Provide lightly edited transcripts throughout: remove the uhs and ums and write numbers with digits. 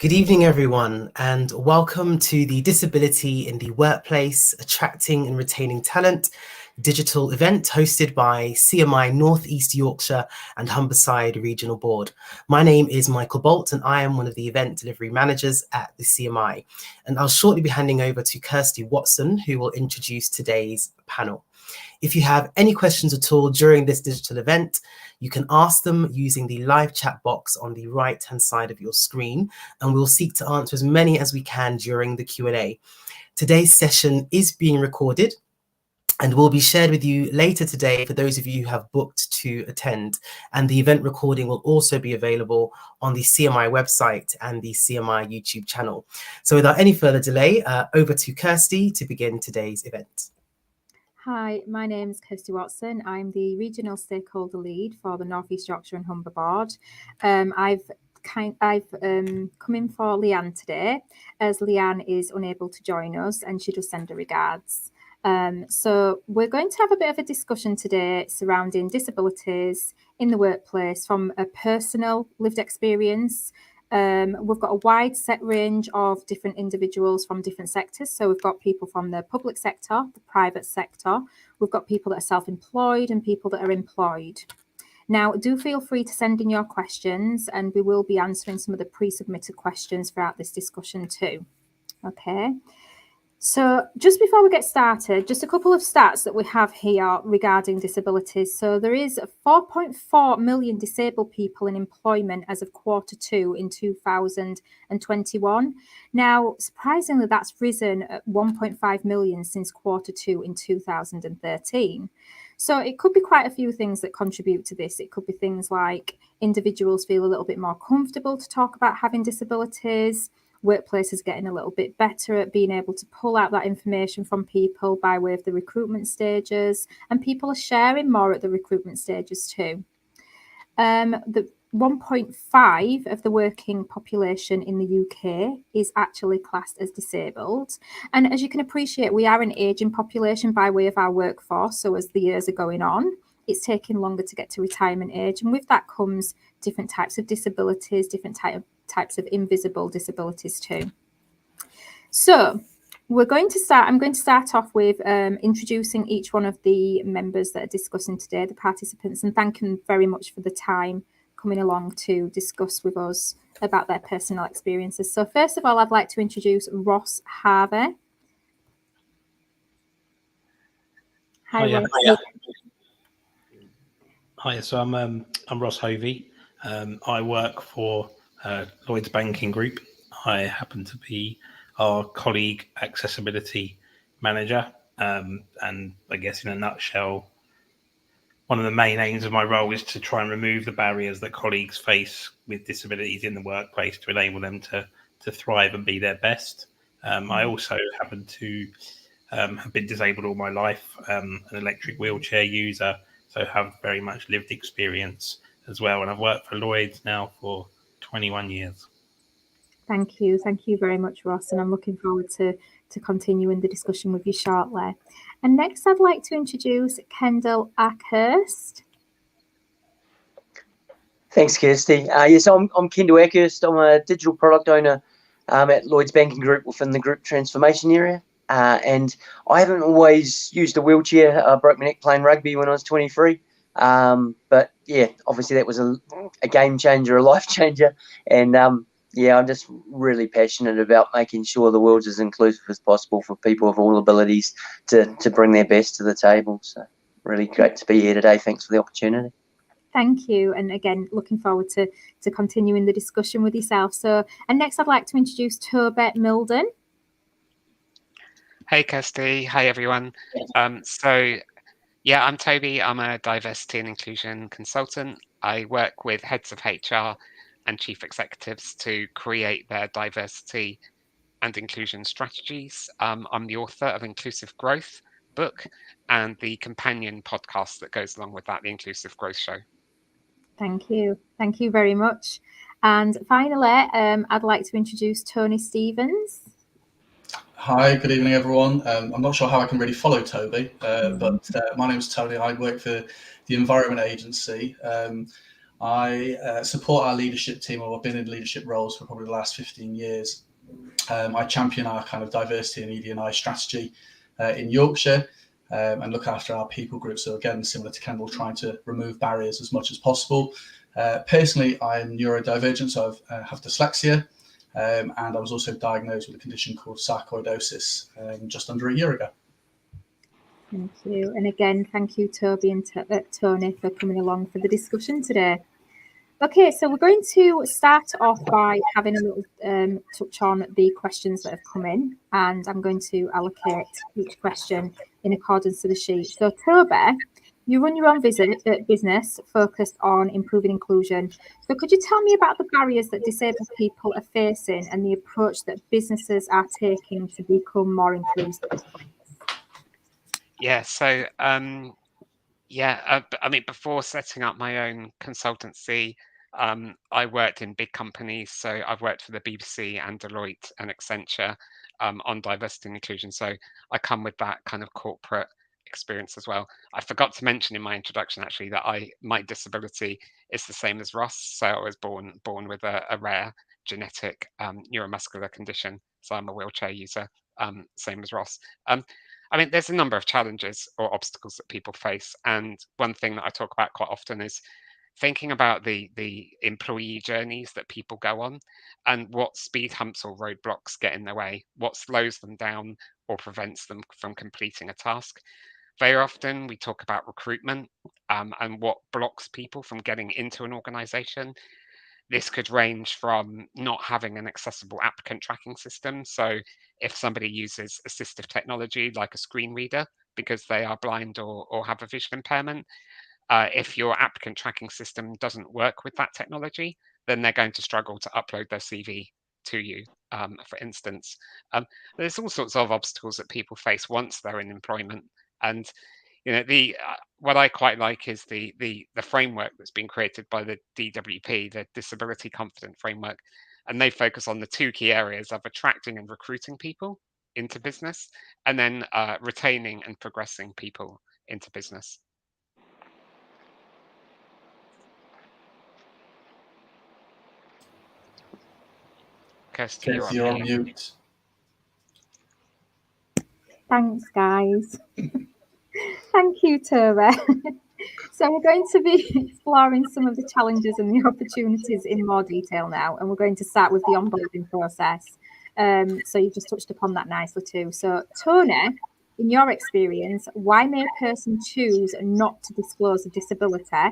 Good evening, everyone, and welcome to the Disability in the Workplace, Attracting and Retaining Talent digital event hosted by CMI North East Yorkshire and Humberside Regional Board. My name is Michael Bolt and I am one of the event delivery managers at the CMI. And I'll shortly be handing over to Kirsty Watson, who will introduce today's panel. If you have any questions at all during this digital event, you can ask them using the live chat box on the right-hand side of your screen, and we'll seek to answer as many as we can during the Q&A. Today's session is being recorded and will be shared with you later today for those of you who have booked to attend. And the event recording will also be available on the CMI website and the CMI YouTube channel. So without any further delay, over to Kirsty to begin today's event. Hi, my name is Kirsty Watson. I'm the Regional Stakeholder Lead for the North East Yorkshire and Humber Board. I've come in for Leanne today, as Leanne is unable to join us and she does send her regards. So we're going to have a bit of a discussion today surrounding disabilities in the workplace from a personal lived experience. We've got a wide set range of different individuals from different sectors. So we've got people from the public sector, the private sector. We've got people that are self-employed and people that are employed. Now, do feel free to send in your questions and we will be answering some of the pre-submitted questions throughout this discussion too. Okay. So just before we get started, just a couple of stats that we have here regarding disabilities. So there is 4.4 million disabled people in employment as of Q2 in 2021. Now, surprisingly, that's risen at 1.5 million since Q2 in 2013. So it could be quite a few things that contribute to this. It could be things like individuals feel a little bit more comfortable to talk about having disabilities. Workplaces getting a little bit better at being able to pull out that information from people by way of the recruitment stages, and people are sharing more at the recruitment stages too. The 1.5 of the working population in the UK is actually classed as disabled. And as you can appreciate, we are an ageing population by way of our workforce. So as the years are going on, it's taking longer to get to retirement age. And with that comes different types of disabilities, different types of invisible disabilities too. So I'm going to start off with introducing each one of the members that are discussing today, the participants, and thank them very much for the time coming along to discuss with us about their personal experiences. So first of all, I'd like to introduce Ross Harvey. Hi, Ross. Hi, so I'm Ross Hovey. I work for Lloyds Banking Group. I happen to be our colleague accessibility manager, and I guess in a nutshell, one of the main aims of my role is to try and remove the barriers that colleagues face with disabilities in the workplace to enable them to thrive and be their best. I also happen to have been disabled all my life, an electric wheelchair user, so have very much lived experience as well. And I've worked for Lloyds now for 21 years. Thank you. Thank you very much, Ross. And I'm looking forward to continuing the discussion with you shortly. And next, I'd like to introduce Kendall Ackhurst. Thanks, Kirsty. Yes, I'm Kendall Ackhurst. I'm a digital product owner at Lloyds Banking Group within the group transformation area. And I haven't always used a wheelchair. I broke my neck playing rugby when I was 23. But yeah, obviously that was a game changer, a life changer. And yeah, I'm just really passionate about making sure the world's as inclusive as possible for people of all abilities to bring their best to the table. So really great to be here today. Thanks for the opportunity. Thank you. And again, looking forward to continuing the discussion with yourself. So, and next I'd like to introduce Toby Milden. Hey, Kirsty. Hi, everyone. So, yeah, I'm Toby. I'm a diversity and inclusion consultant. I work with heads of HR and chief executives to create their diversity and inclusion strategies. I'm the author of Inclusive Growth book and the companion podcast that goes along with that, the Inclusive Growth Show. Thank you. Thank you very much. And finally, I'd like to introduce Tony Stevens. Hi, good evening, everyone. I'm not sure how I can really follow Toby, but my name is Tony. I work for the Environment Agency. I support our leadership team, or I've been in leadership roles for probably the last 15 years. I champion our kind of diversity and ED&I strategy in Yorkshire, and look after our people group. So again, similar to Kendall, trying to remove barriers as much as possible. Personally, I'm neurodivergent, so I have dyslexia, and I was also diagnosed with a condition called sarcoidosis just under a year ago. Thank you. And again, thank you, Toby and Tony, for coming along for the discussion today. Okay, so we're going to start off by having a little touch on the questions that have come in, and I'm going to allocate each question in accordance to the sheet. So, Toby, you run your own business focused on improving inclusion. So could you tell me about the barriers that disabled people are facing and the approach that businesses are taking to become more inclusive? Yeah, so I mean, before setting up my own consultancy, I worked in big companies. So I've worked for the BBC and Deloitte and Accenture on diversity and inclusion. So I come with that kind of corporate experience as well. I forgot to mention in my introduction actually that my disability is the same as Ross. So I was born with a rare genetic neuromuscular condition. So I'm a wheelchair user, same as Ross. I mean, there's a number of challenges or obstacles that people face. And one thing that I talk about quite often is thinking about the employee journeys that people go on and what speed humps or roadblocks get in their way, what slows them down or prevents them from completing a task. Very often we talk about recruitment and what blocks people from getting into an organization. This could range from not having an accessible applicant tracking system. So if somebody uses assistive technology like a screen reader because they are blind or have a visual impairment, if your applicant tracking system doesn't work with that technology, then they're going to struggle to upload their CV to you, for instance. There's all sorts of obstacles that people face once they're in employment. And the what I quite like is the framework that's been created by the DWP, the Disability Confident Framework, and they focus on the two key areas of attracting and recruiting people into business, and then retaining and progressing people into business. Kirsty, You're on mute. Thanks, guys. Thank you, Toby. So we're going to be exploring some of the challenges and the opportunities in more detail now, and we're going to start with the onboarding process. So you just touched upon that nicely too. So Tony, in your experience, why may a person choose not to disclose a disability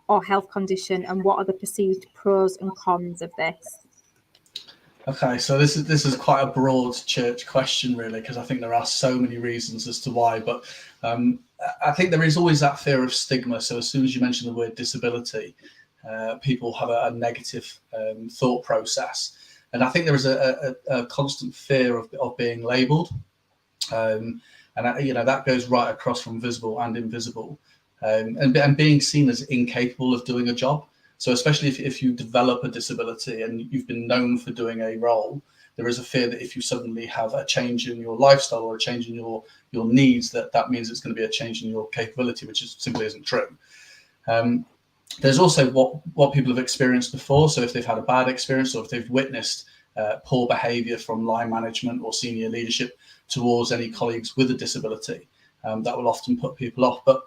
or health condition, and what are the perceived pros and cons of this? Okay, so this is quite a broad church question, really, because I think there are so many reasons as to why. But I think there is always that fear of stigma. So as soon as you mention the word disability, people have a negative thought process, and I think there is a constant fear of being labelled, and that goes right across from visible and invisible, and being seen as incapable of doing a job. So especially if you develop a disability and you've been known for doing a role, there is a fear that if you suddenly have a change in your lifestyle or a change in your needs, that means it's going to be a change in your capability, which simply isn't true. There's also what people have experienced before. So if they've had a bad experience or if they've witnessed poor behaviour from line management or senior leadership towards any colleagues with a disability, that will often put people off. But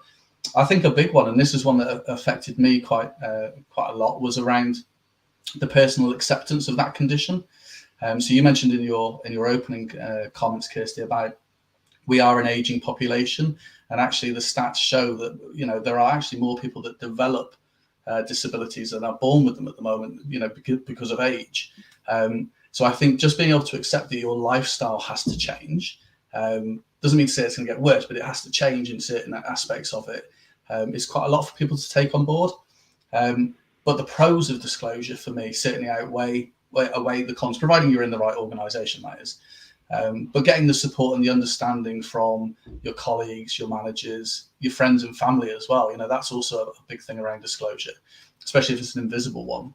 I think a big one, and this is one that affected me quite a lot, was around the personal acceptance of that condition. So you mentioned in your opening comments, Kirsty, about we are an aging population, and actually the stats show that there are actually more people that develop disabilities than are born with them at the moment, because of age. So I think just being able to accept that your lifestyle has to change doesn't mean to say it's going to get worse, but it has to change in certain aspects of it. It's quite a lot for people to take on board. But the pros of disclosure for me certainly outweigh the cons, providing you're in the right organisation, that is. But getting the support and the understanding from your colleagues, your managers, your friends and family as well, that's also a big thing around disclosure, especially if it's an invisible one.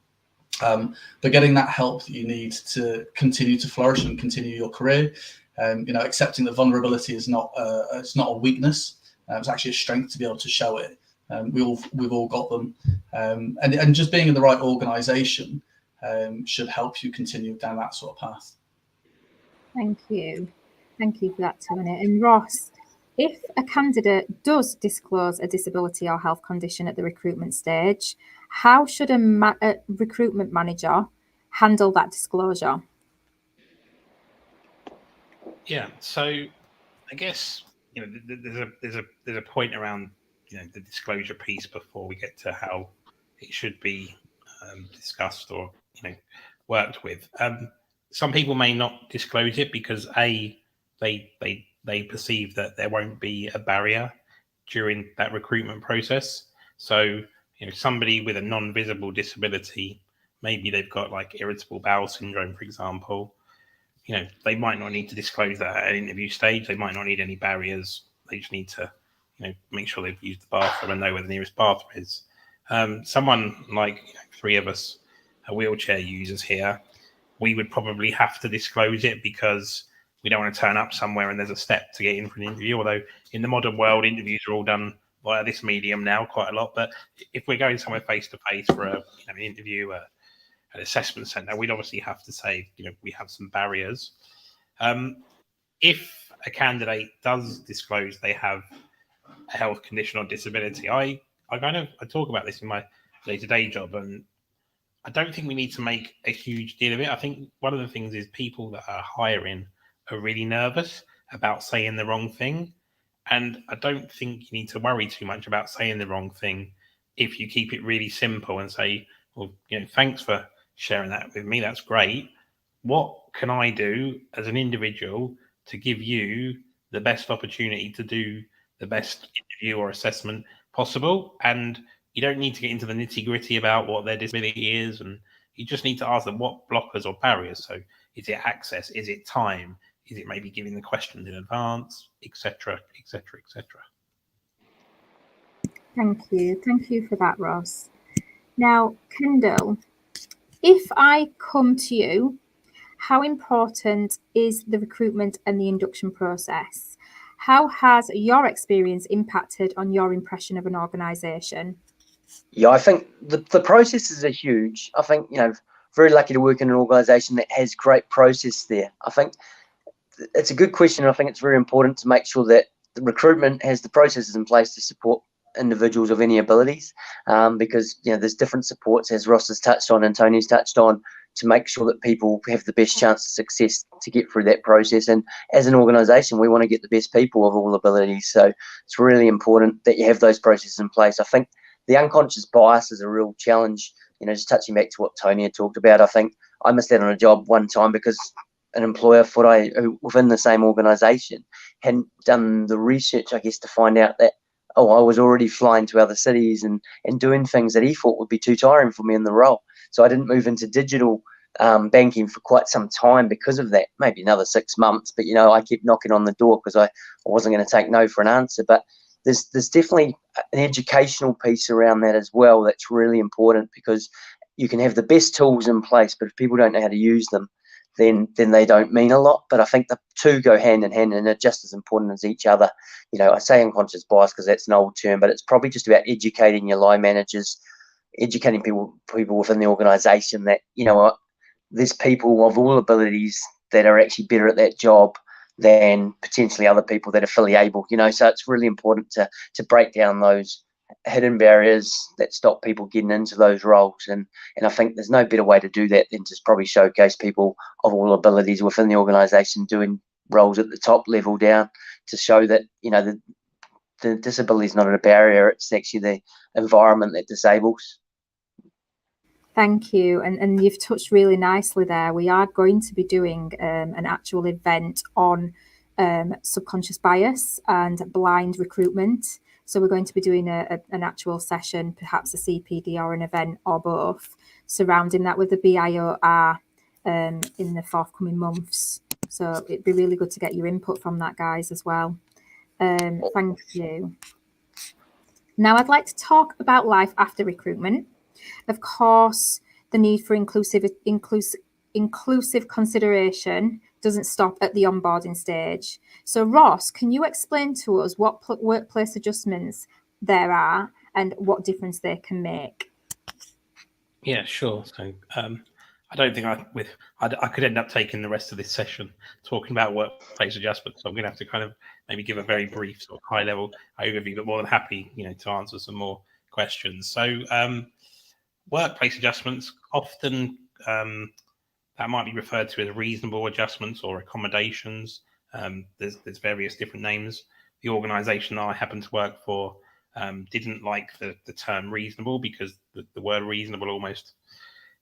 But getting that help that you need to continue to flourish and continue your career, accepting that vulnerability is not a weakness. It's actually a strength to be able to show it. We've all got them, and just being in the right organisation should help you continue down that sort of path. Thank you for that, Tony. And Ross, if a candidate does disclose a disability or health condition at the recruitment stage, how should a recruitment manager handle that disclosure? Yeah, so I guess there's a point around the disclosure piece before we get to how it should be discussed or worked with. Some people may not disclose it because they perceive that there won't be a barrier during that recruitment process. So somebody with a non-visible disability, maybe they've got like irritable bowel syndrome, for example. They might not need to disclose that at an interview stage. They might not need any barriers. They just need to, make sure they've used the bathroom and know where the nearest bathroom is. Someone like three of us, wheelchair users here, we would probably have to disclose it because we don't want to turn up somewhere and there's a step to get in for an interview. Although in the modern world, interviews are all done via this medium now quite a lot. But if we're going somewhere face to face for an interview, an assessment centre, we'd obviously have to say, we have some barriers. If a candidate does disclose they have a health condition or disability, I talk about this in my day-to-day job, and I don't think we need to make a huge deal of it. I think one of the things is people that are hiring are really nervous about saying the wrong thing. And I don't think you need to worry too much about saying the wrong thing if you keep it really simple and say, well, thanks for sharing that with me. That's great. What can I do as an individual to give you the best opportunity to do the best interview or assessment possible? And you don't need to get into the nitty gritty about what their disability is. And you just need to ask them what blockers or barriers. So is it access? Is it time? Is it maybe giving the questions in advance, etc., etc., etc.? Thank you for that, Ross. Now, Kendall, if I come to you, how important is the recruitment and the induction process? How has your experience impacted on your impression of an organisation? Yeah, I think the processes are huge. I think, very lucky to work in an organisation that has great process there. I think it's a good question. I think it's very important to make sure that the recruitment has the processes in place to support individuals of any abilities, because there's different supports, as Ross has touched on and Tony's touched on, to make sure that people have the best chance of success to get through that process. And as an organisation, we want to get the best people of all abilities. So it's really important that you have those processes in place. I think the unconscious bias is a real challenge. Just touching back to what Tony had talked about, I think I missed out on a job one time because an employer who within the same organisation hadn't done the research, I guess, to find out that, I was already flying to other cities and doing things that he thought would be too tiring for me in the role. So I didn't move into digital banking for quite some time because of that, maybe another 6 months. But, I kept knocking on the door because I wasn't going to take no for an answer. But there's definitely an educational piece around that as well that's really important, because you can have the best tools in place, but if people don't know how to use them, then they don't mean a lot. But I think the two go hand in hand and are just as important as each other. I say unconscious bias because that's an old term, but it's probably just about educating your line managers, educating people within the organisation that, there's people of all abilities that are actually better at that job than potentially other people that are fully able. So it's really important to break down those hidden barriers that stop people getting into those roles, and I think there's no better way to do that than to probably showcase people of all abilities within the organisation doing roles at the top level down, to show that the disability is not a barrier, it's actually the environment that disables. Thank you, and you've touched really nicely there. We are going to be doing an actual event on subconscious bias and blind recruitment. So we're going to be doing an actual session, perhaps a CPD or an event or both, surrounding that with the BIOR in the forthcoming months. So it'd be really good to get your input from that, guys, as well. Thank you. Now I'd like to talk about life after recruitment. Of course, the need for inclusive consideration doesn't stop at the onboarding stage. So Ross, can you explain to us what workplace adjustments there are and what difference they can make. Yeah, sure. So I don't think I could end up taking the rest of this session talking about workplace adjustments. So I'm going to have to kind of maybe give a very brief sort of high level overview, but more than happy, to answer some more questions. So workplace adjustments often that might be referred to as reasonable adjustments or accommodations. There's various different names. The organisation I happen to work for didn't like the term reasonable because the word reasonable almost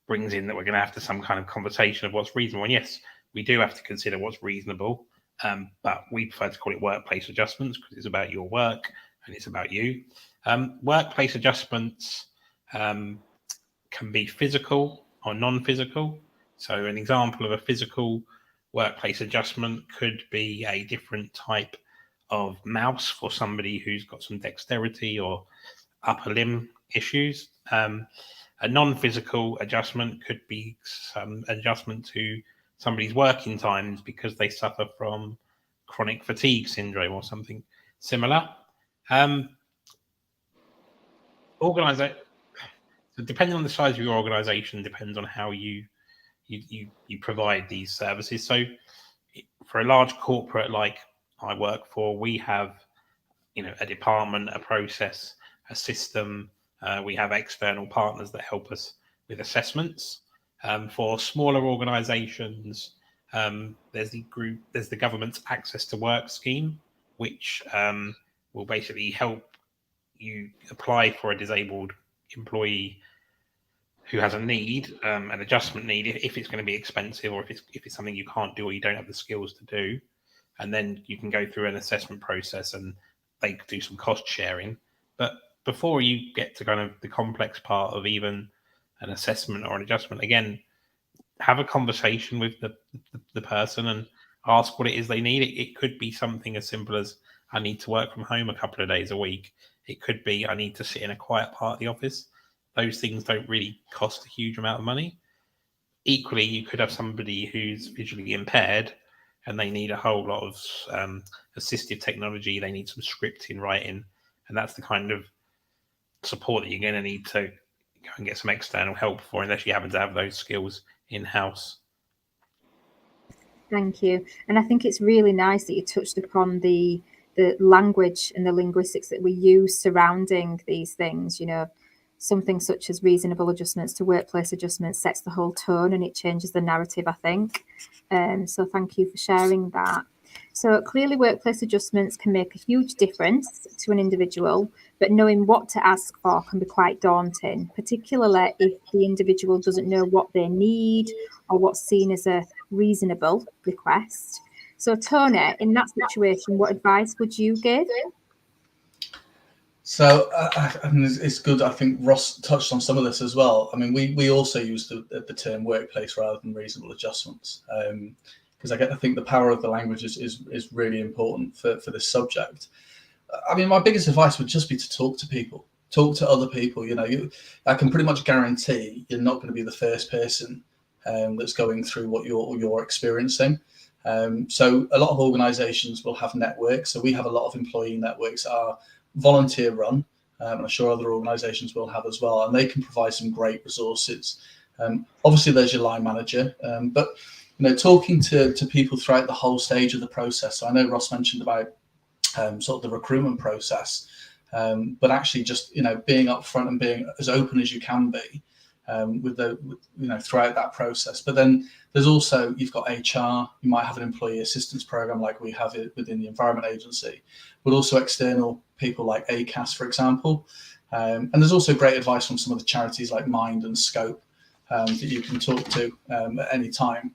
brings in that we're going to have to some kind of conversation of what's reasonable. And yes, we do have to consider what's reasonable, but we prefer to call it workplace adjustments because it's about your work and it's about you. Workplace adjustments can be physical or non-physical. So an example of a physical workplace adjustment could be a different type of mouse for somebody who's got some dexterity or upper limb issues. A non-physical adjustment could be some adjustment to somebody's working times because they suffer from chronic fatigue syndrome or something similar. So depending on the size of your organization, depends on how you provide these services. So for a large corporate like I work for, we have a department, a process, a system. We have external partners that help us with assessments. For smaller organizations, there's the government's Access to Work scheme, which will basically help you apply for a disabled employee who has a need, an adjustment need, if it's going to be expensive or if it's something you can't do or you don't have the skills to do, and then you can go through an assessment process and they do some cost sharing. But before you get to kind of the complex part of even an assessment or an adjustment, again, have a conversation with the person and ask what it is they need. It could be something as simple as I need to work from home a couple of days a week. It could be I need to sit in a quiet part of the office. Those things don't really cost a huge amount of money. Equally, you could have somebody who's visually impaired and they need a whole lot of assistive technology. They need some scripting, writing, and that's the kind of support that you're going to need to go and get some external help for, unless you happen to have those skills in-house. Thank you. And I think it's really nice that you touched upon the language and the linguistics that we use surrounding these things. Something such as reasonable adjustments to workplace adjustments sets the whole tone and it changes the narrative, I think. So thank you for sharing that. So clearly workplace adjustments can make a huge difference to an individual, but knowing what to ask for can be quite daunting, particularly if the individual doesn't know what they need or what's seen as a reasonable request. So Tony, in that situation, what advice would you give? So I mean, it's good. I think Ross touched on some of this as well. I mean, we also use the term workplace rather than reasonable adjustments, because I think the power of the language is really important for this subject. I mean, my biggest advice would just be to talk to people, talk to other people. I can pretty much guarantee you're not going to be the first person that's going through what you're experiencing. So a lot of organisations will have networks. So we have a lot of employee networks that are volunteer run. I'm sure other organisations will have as well, and they can provide some great resources. Obviously, there's your line manager, but talking to people throughout the whole stage of the process. So I know Ross mentioned about sort of the recruitment process, but actually just being upfront and being as open as you can be throughout that process. But then there's also, you've got HR, you might have an employee assistance program like we have it within the Environment Agency, but also external people like ACAS, for example. And there's also great advice from some of the charities like Mind and Scope that you can talk to at any time.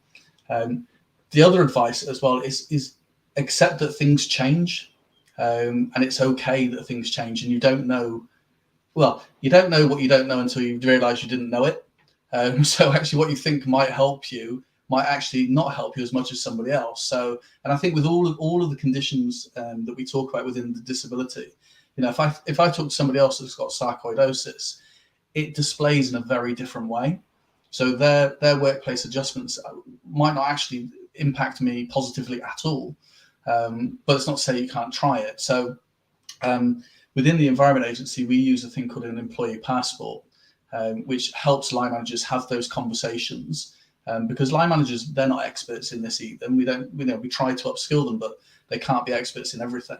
The other advice as well is accept that things change, and it's okay that things change, and you don't know what you don't know until you realise you didn't know it. So actually what you think might help you might actually not help you as much as somebody else. So, and I think with all of the conditions that we talk about within the disability, if I talk to somebody else that's got sarcoidosis, it displays in a very different way. So their workplace adjustments might not actually impact me positively at all. But it's not to say you can't try it. So within the Environment Agency, we use a thing called an employee passport, which helps line managers have those conversations. Because line managers, they're not experts in this either. And we try to upskill them, but they can't be experts in everything.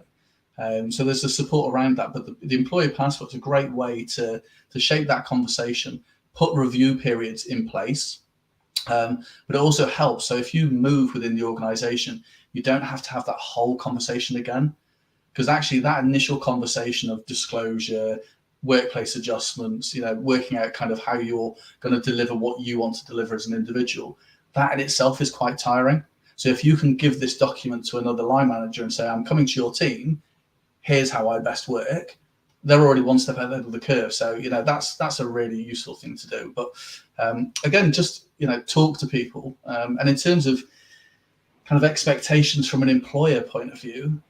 So there's a support around that. But the employee passport is a great way to shape that conversation, put review periods in place. But it also helps. So if you move within the organization, you don't have to have that whole conversation again. Because actually that initial conversation of disclosure, workplace adjustments, working out kind of how you're going to deliver what you want to deliver as an individual, that in itself is quite tiring. So if you can give this document to another line manager and say, I'm coming to your team, here's how I best work, they're already one step ahead of the curve. So, that's a really useful thing to do. But again, just, talk to people. And in terms of kind of expectations from an employer point of view,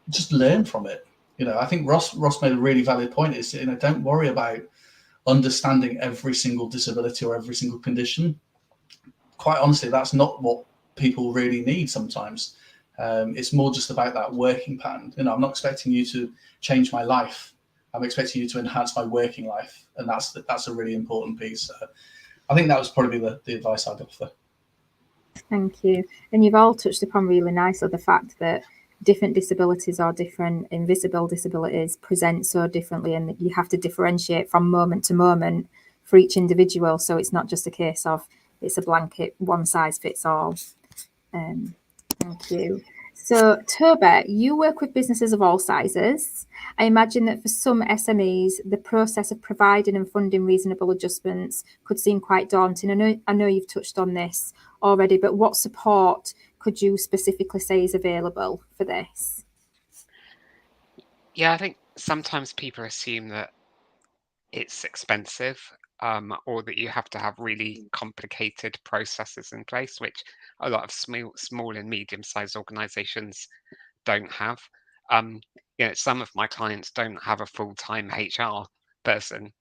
just learn from it. I think Ross made a really valid point is, don't worry about understanding every single disability or every single condition. Quite honestly, that's not what people really need sometimes. It's more just about that working pattern. I'm not expecting you to change my life. I'm expecting you to enhance my working life. And that's a really important piece. I think that was probably the advice I'd offer. Thank you. And you've all touched upon really nicely the fact that different disabilities or different invisible disabilities present so differently, and that you have to differentiate from moment to moment for each individual. So it's not just a case of it's a blanket, one size fits all. Thank you. So Toby, you work with businesses of all sizes. I imagine that for some SMEs, the process of providing and funding reasonable adjustments could seem quite daunting. I know you've touched on this already, but what support could you specifically say is available for this? Yeah, I think sometimes people assume that it's expensive, or that you have to have really complicated processes in place, which a lot of small and medium-sized organizations don't have. Some of my clients don't have a full-time HR person.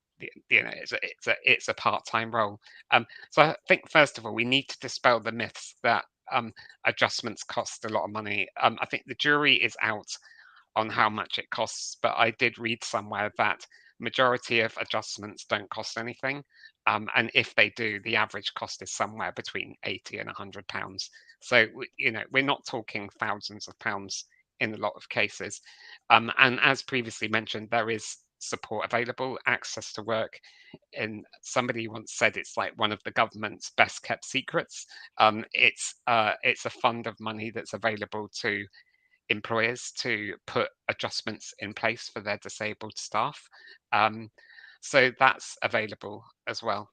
It's a part-time role. So I think first of all, we need to dispel the myths that adjustments cost a lot of money. I think the jury is out on how much it costs, but I did read somewhere that majority of adjustments don't cost anything. And if they do, the average cost is somewhere between 80 and £100. So, we're not talking thousands of pounds in a lot of cases. And as previously mentioned, there is support available, access to work. And somebody once said it's like one of the government's best kept secrets. It's a fund of money that's available to employers to put adjustments in place for their disabled staff. So that's available as well.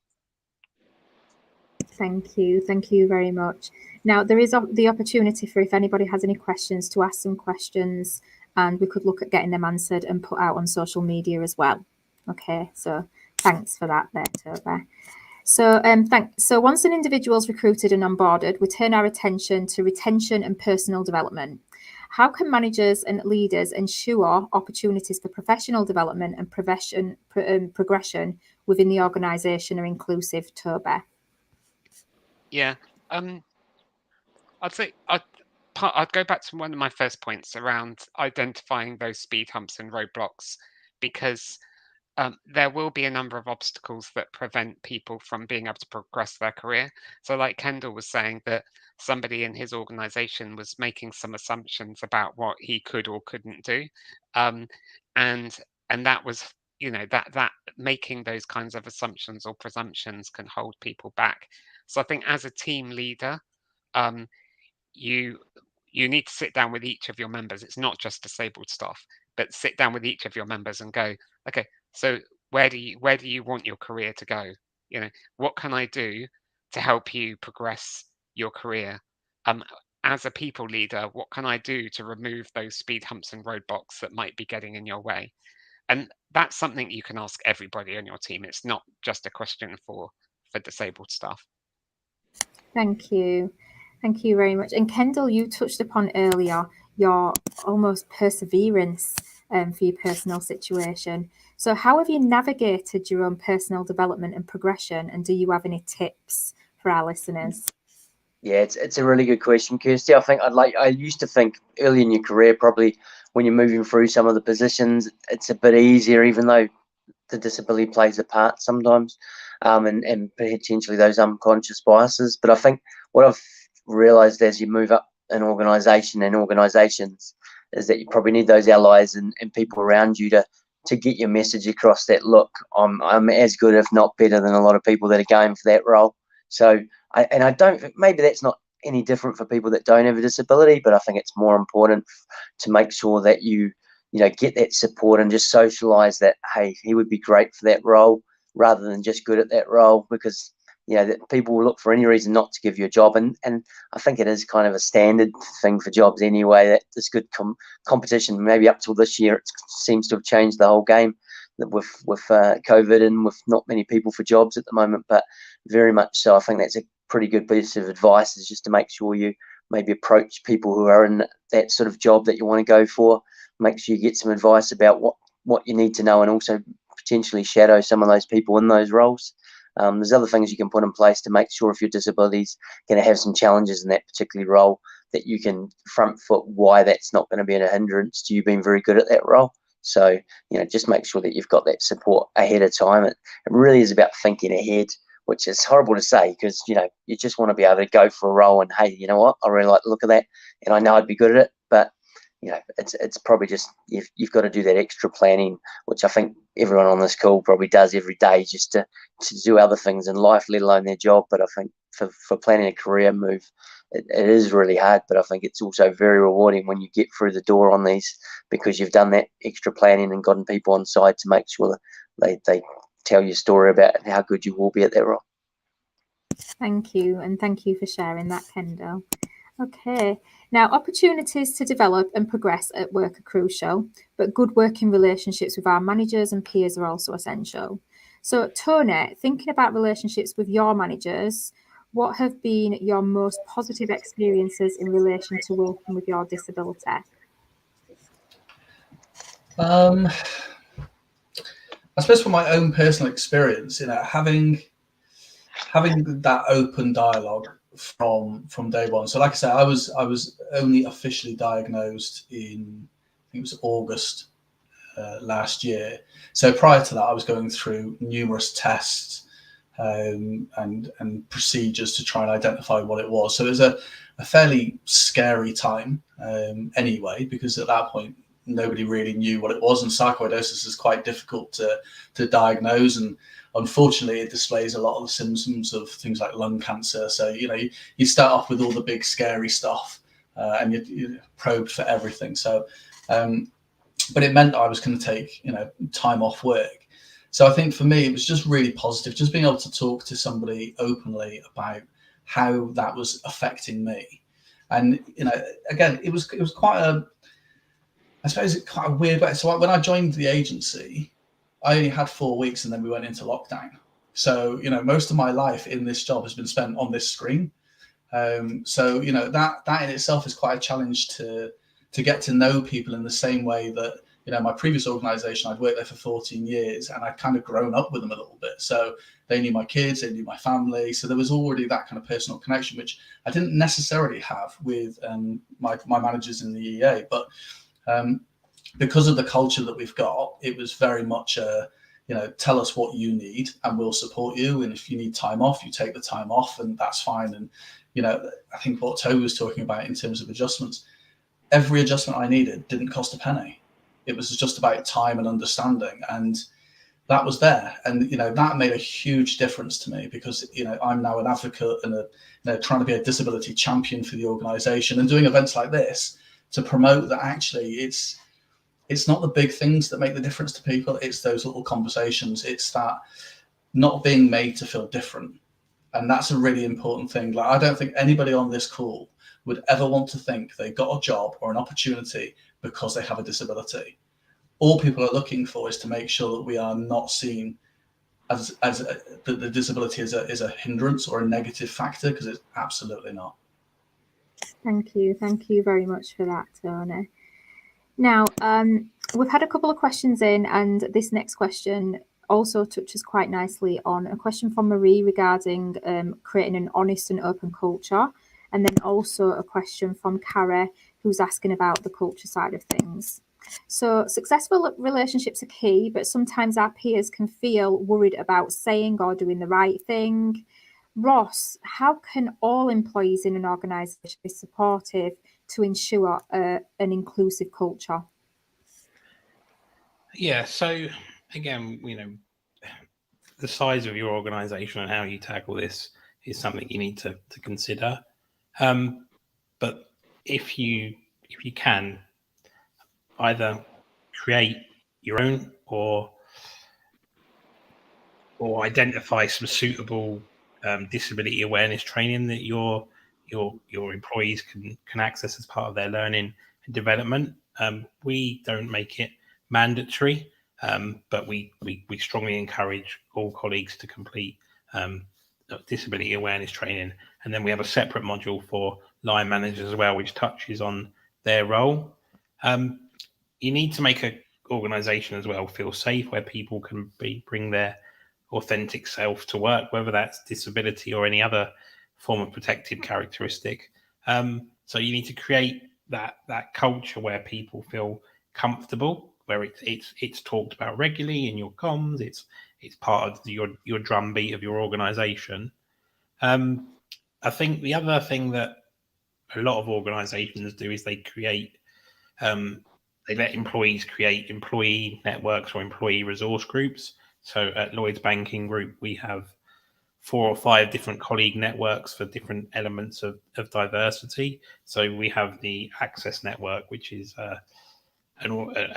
Thank you very much. Now there is the opportunity for, if anybody has any questions, to ask some questions, and we could look at getting them answered and put out on social media as well. Okay, so thanks for that there, Toby. So once an individual is recruited and onboarded, we turn our attention to retention and personal development. How can managers and leaders ensure opportunities for professional development and progression within the organisation are inclusive, Toby? Yeah, I'd say I'd go back to one of my first points around identifying those speed humps and roadblocks, because there will be a number of obstacles that prevent people from being able to progress their career. So, like Kendall was saying, that somebody in his organization was making some assumptions about what he could or couldn't do, um, and that was, that making those kinds of assumptions or presumptions can hold people back. So, I think as a team leader, um, you you need to sit down with each of your members. It's not just disabled staff, but sit down with each of your members and go, okay, so where do you want your career to go? What can I do to help you progress your career? Um, as a people leader, what can I do to remove those speed humps and roadblocks that might be getting in your way? And that's something you can ask everybody on your team. It's not just a question for disabled staff. Thank you. Thank you very much. And Kendall, you touched upon earlier your almost perseverance for your personal situation. So how have you navigated your own personal development and progression? And do you have any tips for our listeners? Yeah, it's a really good question, Kirsty. I used to think early in your career, probably when you're moving through some of the positions, it's a bit easier, even though the disability plays a part sometimes, and potentially those unconscious biases. But I think what I've realised as you move up an organisation and organisations is that you probably need those allies and people around you to get your message across that, look, I'm as good, if not better, than a lot of people that are going for that role. So I don't, maybe that's not any different for people that don't have a disability, but I think it's more important to make sure that you get that support and just socialize that, hey, he would be great for that role, rather than just good at that role, because that people will look for any reason not to give you a job. And I think it is kind of a standard thing for jobs anyway, that there's good competition. Maybe up till this year, it seems to have changed the whole game with COVID and with not many people for jobs at the moment, but very much so. I think that's a pretty good piece of advice, is just to make sure you maybe approach people who are in that sort of job that you want to go for. Make sure you get some advice about what you need to know, and also potentially shadow some of those people in those roles. There's other things you can put in place to make sure if your disability is going to have some challenges in that particular role, that you can front foot why that's not going to be a hindrance to you being very good at that role. So, just make sure that you've got that support ahead of time. It really is about thinking ahead, which is horrible to say, because, you just want to be able to go for a role and, hey, you know what, I really like the look of that and I know I'd be good at it. But it's probably just you've got to do that extra planning, which I think everyone on this call probably does every day, just to do other things in life, let alone their job. But I think for planning a career move, it is really hard. But I think it's also very rewarding when you get through the door on these, because you've done that extra planning and gotten people on side to make sure that they tell your story about how good you will be at that role. Thank you, and thank you for sharing that, Kendall. Okay, now opportunities to develop and progress at work are crucial, but good working relationships with our managers and peers are also essential. So Tony, thinking about relationships with your managers, what have been your most positive experiences in relation to working with your disability? I suppose from my own personal experience, having that open dialogue from day one. So like I said, I was only officially diagnosed in, I think it was August last year. So prior to that, I was going through numerous tests and procedures to try and identify what it was. So it was a fairly scary time anyway, because at that point nobody really knew what it was, and sarcoidosis is quite difficult to diagnose, and unfortunately it displays a lot of the symptoms of things like lung cancer. So you start off with all the big scary stuff and you're probed for everything. So but it meant I was going to take time off work. So I think for me it was just really positive, just being able to talk to somebody openly about how that was affecting me. And again, it was quite quite a weird way. So when I joined the agency, I only had 4 weeks and then we went into lockdown. So, most of my life in this job has been spent on this screen. So, that in itself is quite a challenge to get to know people in the same way that, my previous organization, I'd worked there for 14 years and I'd kind of grown up with them a little bit. So they knew my kids, they knew my family. So there was already that kind of personal connection, which I didn't necessarily have with my managers in the EA. But because of the culture that we've got, it was very much tell us what you need and we'll support you. And if you need time off, you take the time off, and that's fine. And, I think what Toby was talking about in terms of adjustments, every adjustment I needed didn't cost a penny. It was just about time and understanding. And that was there. And, that made a huge difference to me, because, I'm now an advocate and trying to be a disability champion for the organization, and doing events like this to promote that actually it's not the big things that make the difference to people. It's those little conversations. It's that not being made to feel different. And that's a really important thing. Like, I don't think anybody on this call would ever want to think they got a job or an opportunity because they have a disability. All people are looking for is to make sure that we are not seen as the disability is a hindrance or a negative factor, because it's absolutely not. Thank you very much for that, Tony. Now, we've had a couple of questions in, and this next question also touches quite nicely on a question from Marie regarding creating an honest and open culture. And then also a question from Cara, who's asking about the culture side of things. So successful relationships are key, but sometimes our peers can feel worried about saying or doing the right thing. Ross, how can all employees in an organisation be supportive to ensure an inclusive culture? Yeah, so again, the size of your organisation and how you tackle this is something you need to consider. But if you can either create your own or identify some suitable disability awareness training that your employees can access as part of their learning and development. We don't make it mandatory, but we strongly encourage all colleagues to complete disability awareness training. And then we have a separate module for line managers as well, which touches on their role. You need to make a organisation as well feel safe, where people can bring their authentic self to work, whether that's disability or any other form of protected characteristic. So you need to create that culture where people feel comfortable, where it's talked about regularly in your comms. It's part of your drumbeat of your organisation. I think the other thing that a lot of organisations do is they let employees create employee networks or employee resource groups. So at Lloyds Banking Group, we have 4 or 5 different colleague networks for different elements of diversity. So we have the Access Network, which is a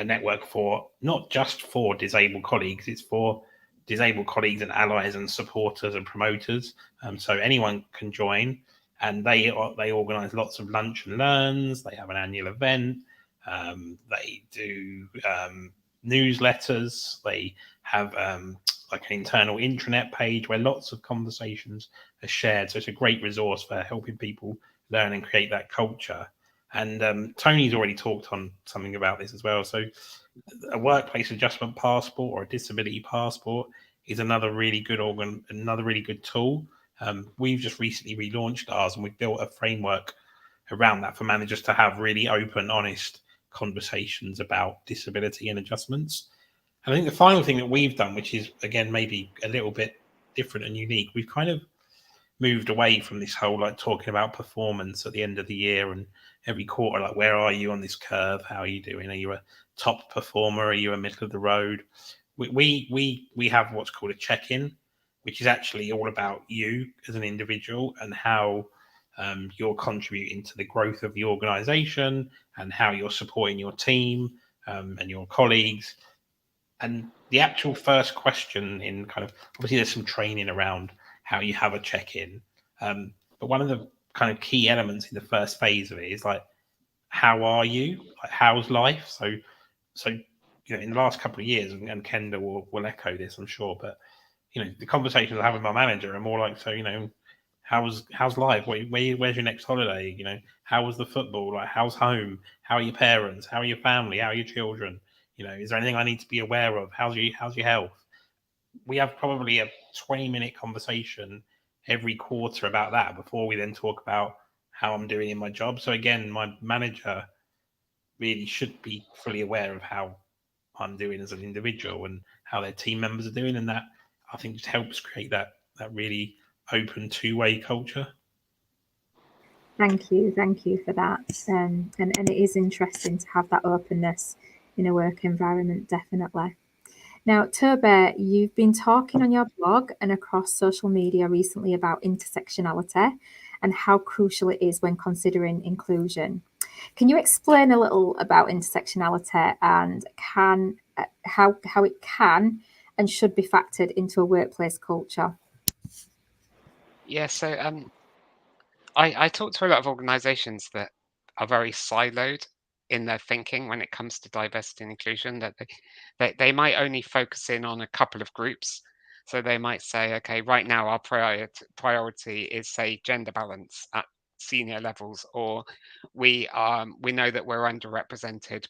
network for not just for disabled colleagues, it's for disabled colleagues and allies and supporters and promoters. So anyone can join, and they organise lots of lunch and learns. They have an annual event. They do newsletters. They have like an internal intranet page where lots of conversations are shared. So it's a great resource for helping people learn and create that culture. And Tony's already talked on something about this as well. So a workplace adjustment passport or a disability passport is another really good tool. We've just recently relaunched ours, and we've built a framework around that for managers to have really open, honest conversations about disability and adjustments. And I think the final thing that we've done, which is again maybe a little bit different and unique, we've kind of moved away from this whole like talking about performance at the end of the year and every quarter, like where are you on this curve? How are you doing? Are you a top performer? Are you a middle of the road? We have what's called a check-in, which is actually all about you as an individual and how you're contributing to the growth of the organization and how you're supporting your team and your colleagues. And the actual first question in kind of, obviously there's some training around how you have a check-in. But one of the kind of key elements in the first phase of it is like, how are you? Like, how's life? So in the last couple of years, and Kenda will echo this, I'm sure, but the conversations I have with my manager are more like, so how's life? Where's your next holiday? How was the football? Like, how's home? How are your parents? How are your family? How are your children? Is there anything I need to be aware of? How's your health? We have probably a 20-minute conversation every quarter about that before we then talk about how I'm doing in my job. So again, my manager really should be fully aware of how I'm doing as an individual and how their team members are doing, and that I think just helps create that really open two-way culture. Thank you for that. And it is interesting to have that openness in a work environment, definitely. Now, Toby, you've been talking on your blog and across social media recently about intersectionality and how crucial it is when considering inclusion. Can you explain a little about intersectionality and how it can and should be factored into a workplace culture? Yeah, so I talk to a lot of organisations that are very siloed in their thinking when it comes to diversity and inclusion, that they might only focus in on a couple of groups. So they might say, okay, right now our priority is, say, gender balance at senior levels, or we know that we're underrepresented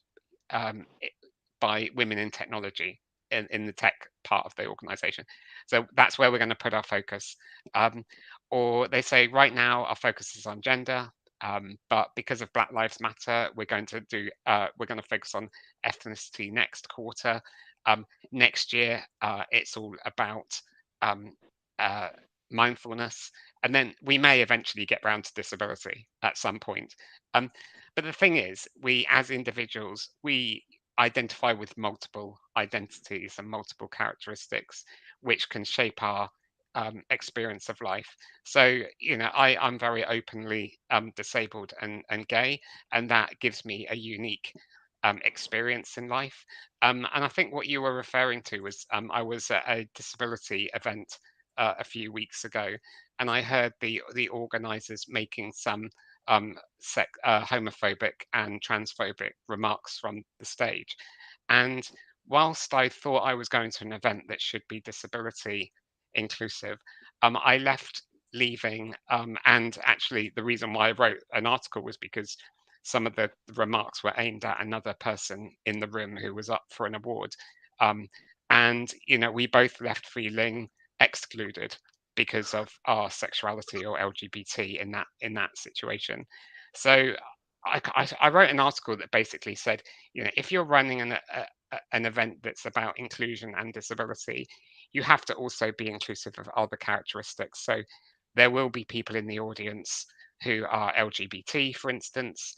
by women in technology in the tech part of the organization. So that's where we're going to put our focus. Or they say, right now our focus is on gender, but because of Black Lives Matter, we're going to focus on ethnicity next quarter. Next year, it's all about mindfulness, and then we may eventually get round to disability at some point. But the thing is, we as individuals, we identify with multiple identities and multiple characteristics, which can shape our experience of life. So, I'm very openly disabled and gay, and that gives me a unique experience in life. And I think what you were referring to was I was at a disability event a few weeks ago, and I heard the organisers making some homophobic and transphobic remarks from the stage. And whilst I thought I was going to an event that should be disability inclusive, I left leaving. And actually, the reason why I wrote an article was because some of the remarks were aimed at another person in the room who was up for an award. And, we both left feeling excluded because of our sexuality or LGBT in that situation. So I wrote an article that basically said, if you're running an event that's about inclusion and disability, you have to also be inclusive of other characteristics. So there will be people in the audience who are LGBT, for instance.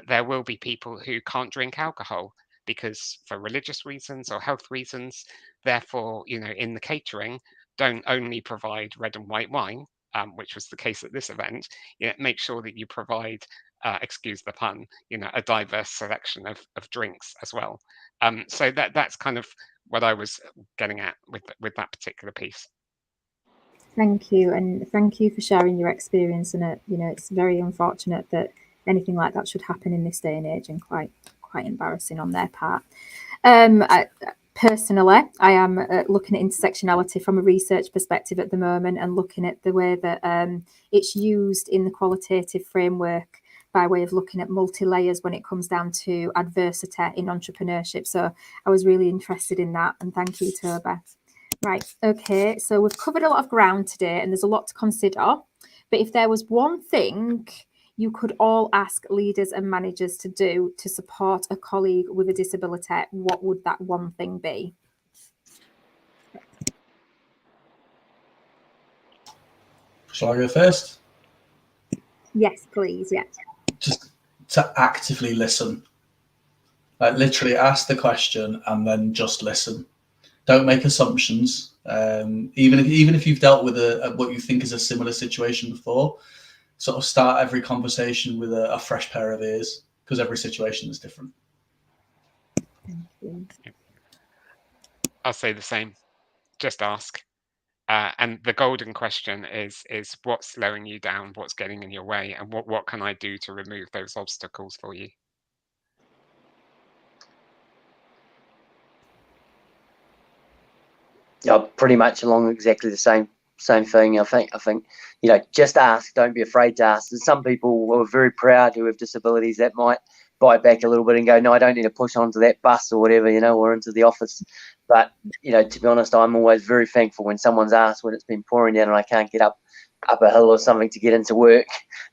There will be people who can't drink alcohol because for religious reasons or health reasons. Therefore, in the catering, don't only provide red and white wine, which was the case at this event. Make sure that you provide, excuse the pun, a diverse selection of drinks as well. So that's kind of what I was getting at with that particular piece. Thank you, and thank you for sharing your experience. And it's very unfortunate that anything like that should happen in this day and age, and quite embarrassing on their part. Personally, I am looking at intersectionality from a research perspective at the moment, and looking at the way that it's used in the qualitative framework by way of looking at multi-layers when it comes down to adversity in entrepreneurship. So I was really interested in that, and thank you, Toby. Right, okay, so we've covered a lot of ground today, and there's a lot to consider. But if there was one thing you could all ask leaders and managers to do to support a colleague with a disability, what would that one thing be? Shall I go first? Yes, please. Yeah. Just to actively listen. Like literally ask the question and then just listen. Don't make assumptions. Even if you've dealt with what you think is a similar situation before, sort of start every conversation with a fresh pair of ears, because every situation is different. Thank you. I'll say the same. Just ask. And the golden question is what's slowing you down, what's getting in your way, and what can I do to remove those obstacles for you? Yeah, pretty much along exactly the same thing. I think just ask. Don't be afraid to ask. There's some people who are very proud who have disabilities that might bite back a little bit and go, no, I don't need to push onto that bus or whatever, or into the office. But to be honest, I'm always very thankful when someone's asked, when it's been pouring down and I can't get up a hill or something to get into work,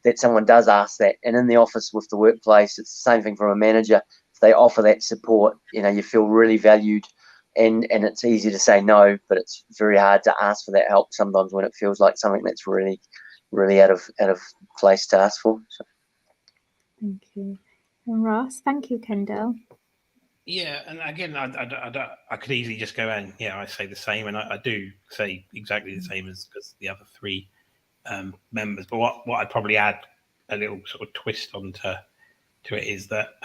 that someone does ask that. And in the office with the workplace, it's the same thing from a manager. If they offer that support, you feel really valued. And it's easy to say no, but it's very hard to ask for that help sometimes when it feels like something that's really, really out of place to ask for. So. Thank you. And Ross, thank you, Kendall. Yeah, and again, I could easily just go and I say the same, and I do say exactly the same as the other three members. But what I'd probably add a little sort of twist onto it is that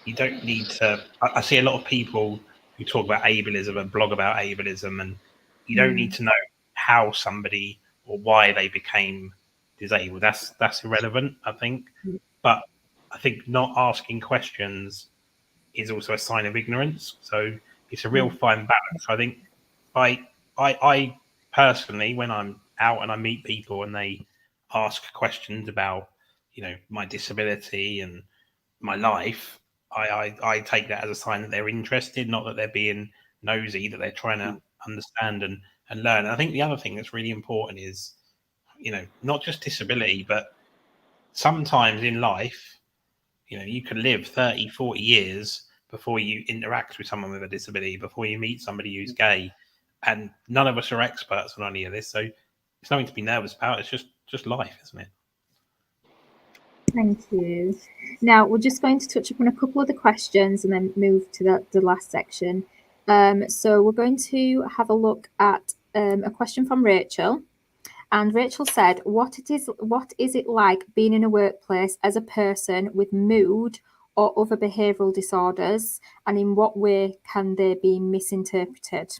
you don't need to. I see a lot of people who talk about ableism and blog about ableism, and you don't need to know how somebody or why they became disabled. That's irrelevant, I think. But I think not asking questions is also a sign of ignorance. So it's a real fine balance. I think I personally, when I'm out and I meet people and they ask questions about, my disability and my life, I take that as a sign that they're interested, not that they're being nosy, that they're trying to understand and and learn. And I think the other thing that's really important is, not just disability, but sometimes in life, you can live 30, 40 years before you interact with someone with a disability, before you meet somebody who's gay. And none of us are experts on any of this. So it's nothing to be nervous about. It's just life, isn't it? Thank you. Now we're just going to touch upon a couple of the questions and then move to the last section. So we're going to have a look at a question from Rachel. And Rachel said, what is it like being in a workplace as a person with mood or other behavioural disorders, and in what way can they be misinterpreted?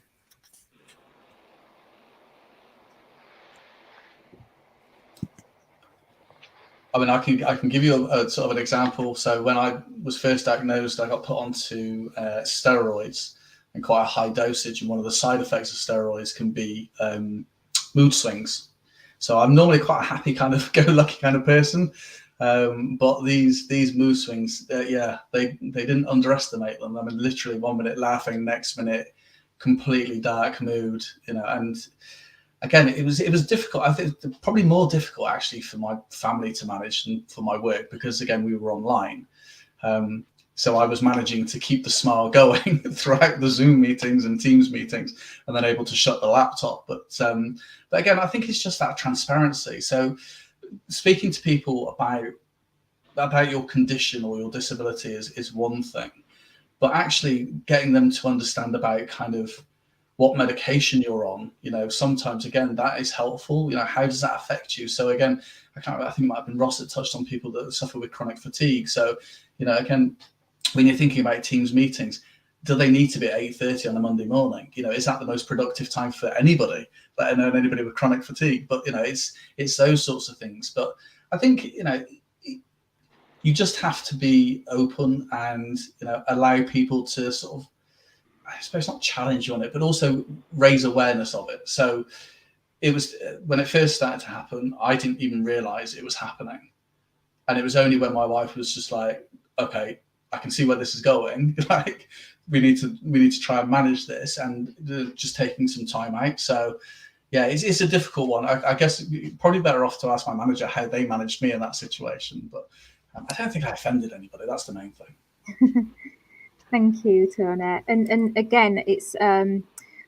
I mean, I can give you a sort of an example. So when I was first diagnosed, I got put onto steroids in quite a high dosage, and one of the side effects of steroids can be mood swings. So I'm normally quite a happy kind of go-lucky kind of person, but these mood swings, yeah, they didn't underestimate them. I mean, literally 1 minute laughing, next minute completely dark mood, and again, it was difficult. I think probably more difficult actually for my family to manage than for my work, because again, we were online. So I was managing to keep the smile going throughout the Zoom meetings and Teams meetings, and then able to shut the laptop. But again, I think it's just that transparency. So speaking to people about your condition or your disability is one thing, but actually getting them to understand about kind of what medication you're on, sometimes again that is helpful. How does that affect you? So again, I think it might have been Ross that touched on people that suffer with chronic fatigue. So again, when you're thinking about Teams meetings, do they need to be at 8:30 on a Monday morning? Is that the most productive time for anybody, let alone anybody with chronic fatigue? But it's those sorts of things. But I think you just have to be open and allow people to sort of, I suppose, not challenge you on it, but also raise awareness of it. So it was when it first started to happen, I didn't even realize it was happening. And it was only when my wife was just like, okay, I can see where this is going. Like, we need to try and manage this, and just taking some time out. So yeah, it's a difficult one. I guess probably better off to ask my manager how they managed me in that situation. But I don't think I offended anybody. That's the main thing. Thank you, Tony. And again, it's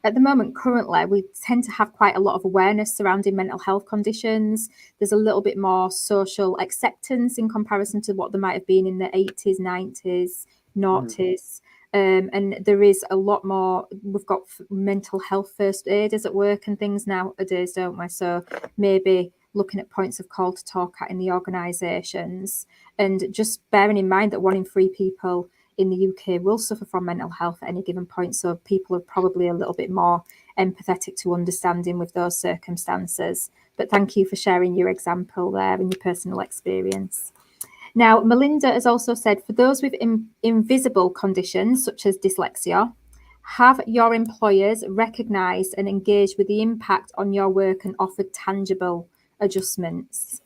at the moment, currently, we tend to have quite a lot of awareness surrounding mental health conditions. There's a little bit more social acceptance in comparison to what there might have been in the 80s, 90s, noughties. And there is a lot more. We've got mental health first aiders at work and things nowadays, don't we? So maybe looking at points of call to talk at in the organisations, and just bearing in mind that 1 in 3 people in the UK will suffer from mental health at any given point. So people are probably a little bit more empathetic to understanding with those circumstances. But thank you for sharing your example there and your personal experience. Now, Melinda has also said, for those with invisible conditions such as dyslexia, have your employers recognised and engaged with the impact on your work and offered tangible adjustments?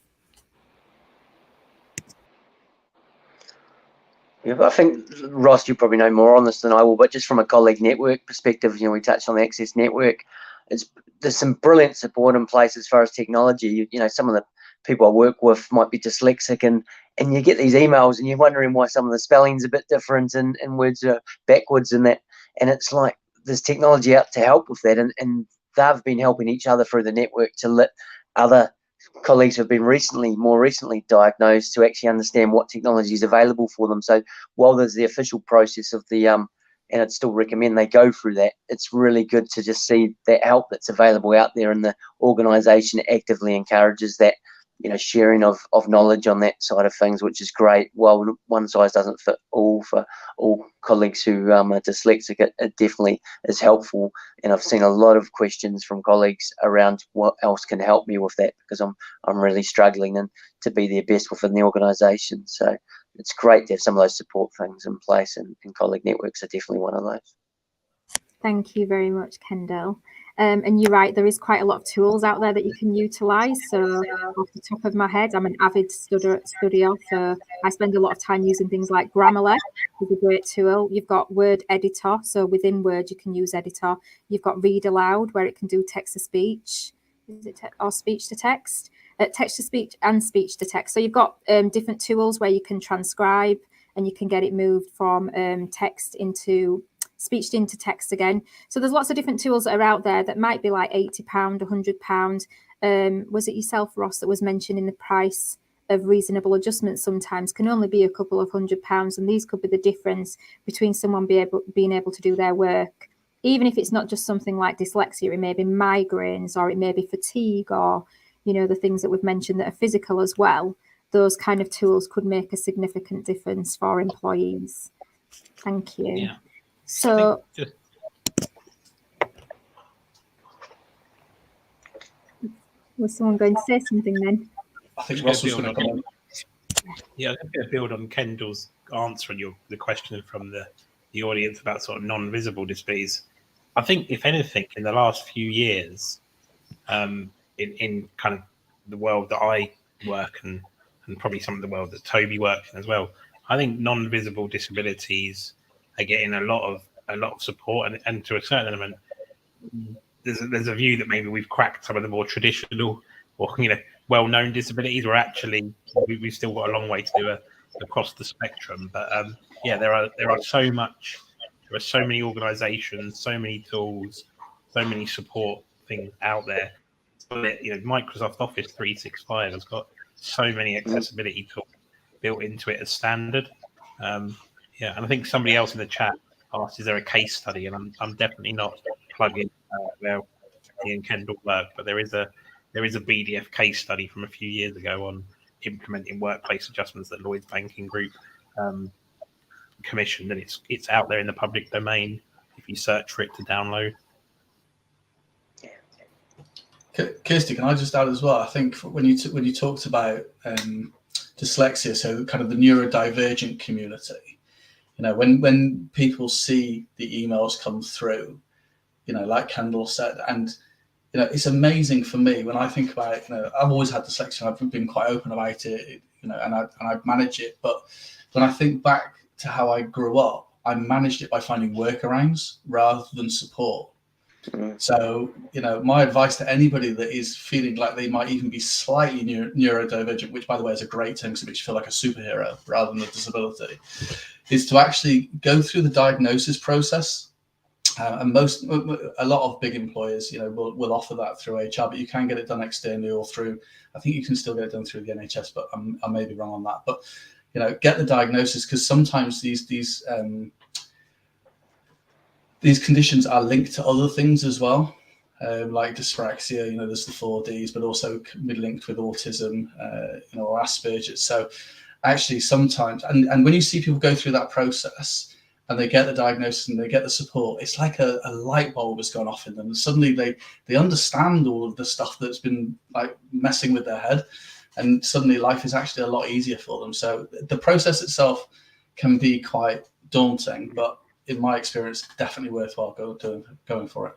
Yeah, I think, Ross, you probably know more on this than I will, but just from a colleague network perspective, we touched on the Access Network. There's some brilliant support in place as far as technology. Some of the people I work with might be dyslexic, and you get these emails and you're wondering why some of the spelling's a bit different and words are backwards and that. And it's like there's technology out to help with that, and they've been helping each other through the network to let other colleagues who have been more recently diagnosed to actually understand what technology is available for them. So while there's the official process of the and I'd still recommend they go through that, it's really good to just see that help that's available out there, and the organisation actively encourages that sharing of knowledge on that side of things, which is great. While one size doesn't fit all for all colleagues who are dyslexic, it definitely is helpful. And I've seen a lot of questions from colleagues around what else can help me with that, because I'm really struggling and to be their best within the organisation. So it's great to have some of those support things in place, and colleague networks are definitely one of those. Thank you very much, Kendall. And you're right, there is quite a lot of tools out there that you can utilise. So off the top of my head, I'm an avid studier, so I spend a lot of time using things like Grammarly, is a great tool. You've got Word Editor, so within Word you can use Editor. You've got Read Aloud, where it can do text to speech, or speech to text, text to speech and speech to text. So you've got different tools where you can transcribe and you can get it moved from text into speech into text again. So there's lots of different tools that are out there that might be like £80, £100. Was it yourself, Ross, that was mentioning the price of reasonable adjustments sometimes can only be a couple of £100, and these could be the difference between someone being able to do their work, even if it's not just something like dyslexia. It may be migraines, or it may be fatigue, or the things that we've mentioned that are physical as well. Those kind of tools could make a significant difference for employees. Thank you. Yeah. So was someone going to say something then? I think Ross was going to come on. Yeah, I'm going to build on Kendall's answer and the question from the audience about sort of non-visible disabilities. I think, if anything, in the last few years, in kind of the world that I work and probably some of the world that Toby works in as well, I think non-visible disabilities are getting a lot of support, and to a certain element, there's a view that maybe we've cracked some of the more traditional or well-known disabilities. Where actually we've still got a long way to do across the spectrum. But there are so many organisations, so many tools, so many support things out there. Microsoft Office 365 has got so many accessibility tools built into it as standard. And I think somebody else in the chat asked, "Is there a case study?" And I'm definitely not plugging where me and Kendall work, but there is a BDF case study from a few years ago on implementing workplace adjustments that Lloyds Banking Group commissioned, and it's out there in the public domain if you search for it to download. Kirsty, can I just add as well? I think when you talked about dyslexia, so kind of the neurodivergent community, when people see the emails come through, like Kendall said, and it's amazing for me when I think about it. I've always had dyslexia. I've been quite open about it, and I manage it. But when I think back to how I grew up, I managed it by finding workarounds rather than support. So, my advice to anybody that is feeling like they might even be slightly neurodivergent, which, by the way, is a great term because it makes you feel like a superhero rather than a disability, is to actually go through the diagnosis process. And a lot of big employers, will offer that through HR, but you can get it done externally or through. I think you can still get it done through the NHS, but I may be wrong on that. But get the diagnosis, because sometimes these conditions are linked to other things as well, like dyspraxia. There's the 4Ds, but also linked with autism, or Asperger's. So actually, sometimes, and when you see people go through that process, and they get the diagnosis and they get the support, it's like a light bulb has gone off in them. And suddenly they understand all of the stuff that's been like messing with their head, and suddenly life is actually a lot easier for them. So the process itself can be quite daunting, but in my experience, definitely worthwhile going for it.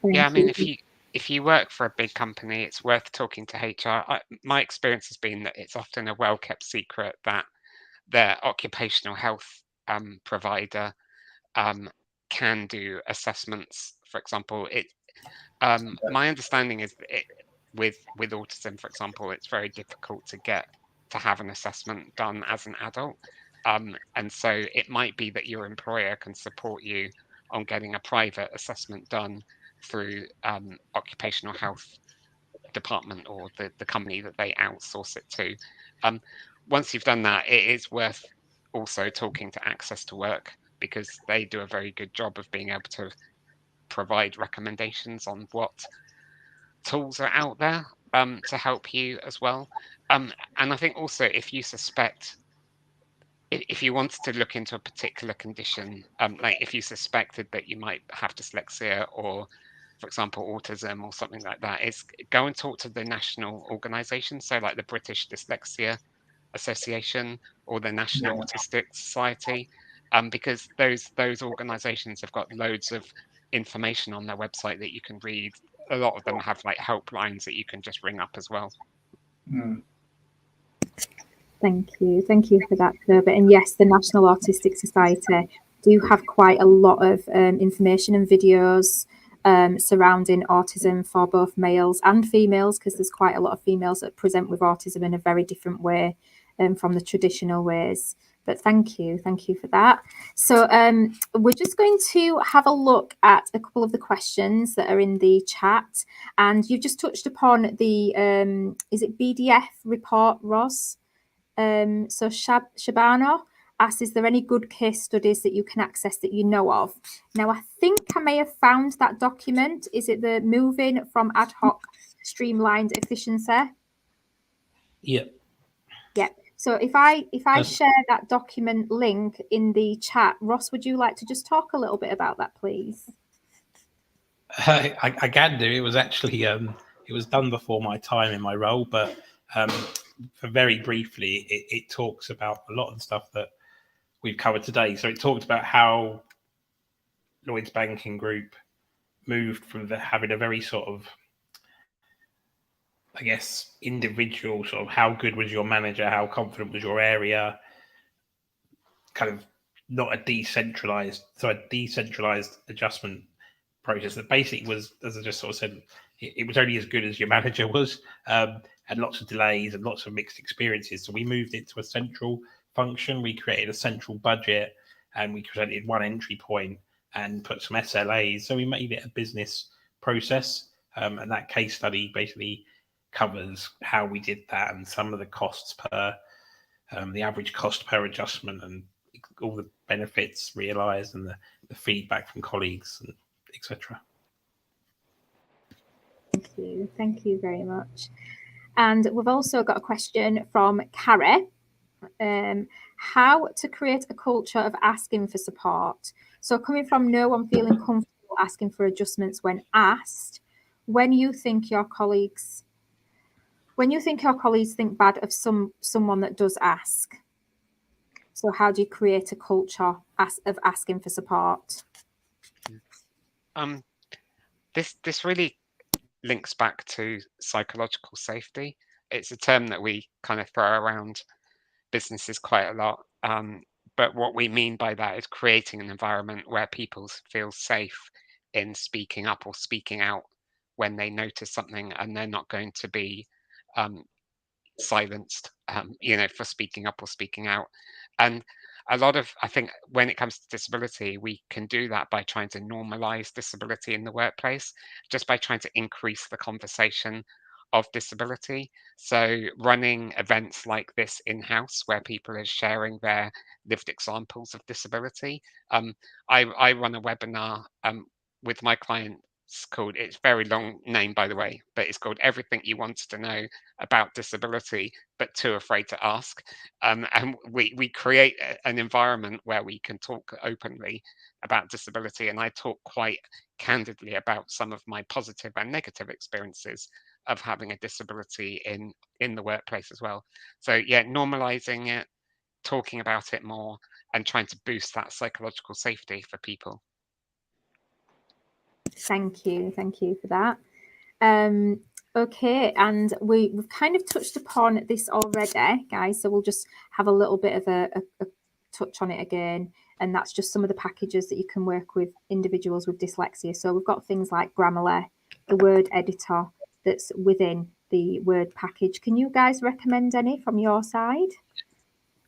Yeah, I mean, if you work for a big company, it's worth talking to HR. My experience has been that it's often a well-kept secret that their occupational health provider can do assessments. For example, my understanding is that with autism, for example, it's very difficult to have an assessment done as an adult, and so it might be that your employer can support you on getting a private assessment done through occupational health department or the company that they outsource it to. Once you've done that, it is worth also talking to Access to Work, because they do a very good job of being able to provide recommendations on what tools are out there to help you as well. And I think also, if you wanted to look into a particular condition, like if you suspected that you might have dyslexia or, for example, autism or something like that, is go and talk to the national organisation. So like the British Dyslexia Association or the National Autistic Society, because those organisations have got loads of information on their website that you can read. A lot of them have like helplines that you can just ring up as well. Thank you for that, Kirby. And yes, the National Autistic Society do have quite a lot of information and videos surrounding autism for both males and females, because there's quite a lot of females that present with autism in a very different way from the traditional ways. But thank you for that. So we're just going to have a look at a couple of the questions that are in the chat. And you've just touched upon the, is it BDF report, Ross? So Shabana asks, is there any good case studies that you can access that you know of? Now, I think I may have found that document. Is it the moving from ad hoc streamlined efficiency? Yep. Yeah. So if I share that document link in the chat, Ross, would you like to just talk a little bit about that, please? I can do. It was actually it was done before my time in my role, but for very briefly, it talks about a lot of the stuff that we've covered today. So it talked about how Lloyds Banking Group moved from having a very sort of, I guess, individual sort of how good was your manager, how confident was your area, kind of not a decentralized adjustment process that basically was, as I just sort of said, it was only as good as your manager was, and lots of delays and lots of mixed experiences. So we moved it to a central function. We created a central budget, and we created one entry point and put some SLAs. So we made it a business process, and that case study basically covers how we did that and some of the costs per, the average cost per adjustment, and all the benefits realised, and the feedback from colleagues, and etc. Thank you very much. And we've also got a question from Carrie. How to create a culture of asking for support. So coming from no one feeling comfortable asking for adjustments when asked, when you think your colleagues think bad of someone that does ask. So how do you create a culture of asking for support? This really links back to psychological safety. It's a term that we kind of throw around businesses quite a lot. But what we mean by that is creating an environment where people feel safe in speaking up or speaking out when they notice something, and they're not going to be silenced, for speaking up or speaking out. And a lot of, I think, when it comes to disability, we can do that by trying to normalize disability in the workplace, just by trying to increase the conversation of disability. So running events like this in-house where people are sharing their lived examples of disability. I run a webinar with my clients called, it's very long name by the way, but it's called Everything You Wanted to Know About Disability but Too Afraid to Ask. And we create an environment where we can talk openly about disability, and I talk quite candidly about some of my positive and negative experiences of having a disability in the workplace as well. So yeah, normalizing it, talking about it more, and trying to boost that psychological safety for people. Thank you for that. Okay, and we've kind of touched upon this already, guys, so we'll just have a little bit of a touch on it again, and that's just some of the packages that you can work with individuals with dyslexia. So we've got things like Grammarly, the word editor that's within the Word package. Can you guys recommend any from your side?